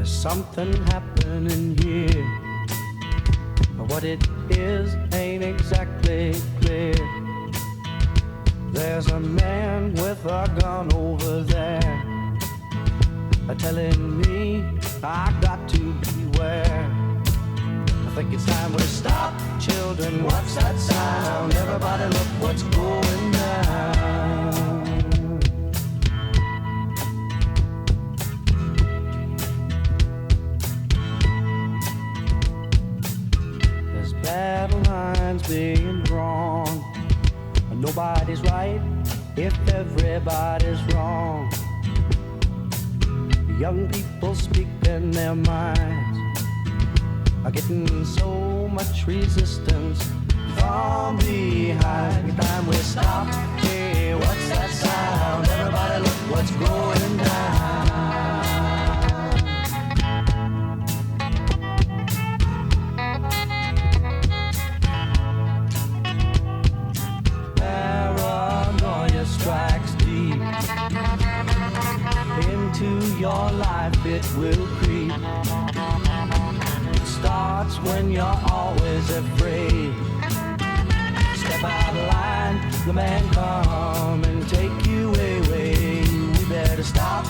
There's something happening here, but what it is ain't exactly clear. There's a man with a gun over there, telling me I got to beware. I think it's time we stop, children. What's that sound? Everybody look what's going down. There's battle lines being drawn. Nobody's right if everybody's wrong. Young people speaking their minds are getting so much resistance from behind. Every time we stop, hey, what's that sound? Everybody look what's going down. Paranoia strikes deep into your life, it will creep. It starts when you're always afraid. Step out of line, the man come and take you away. We better stop.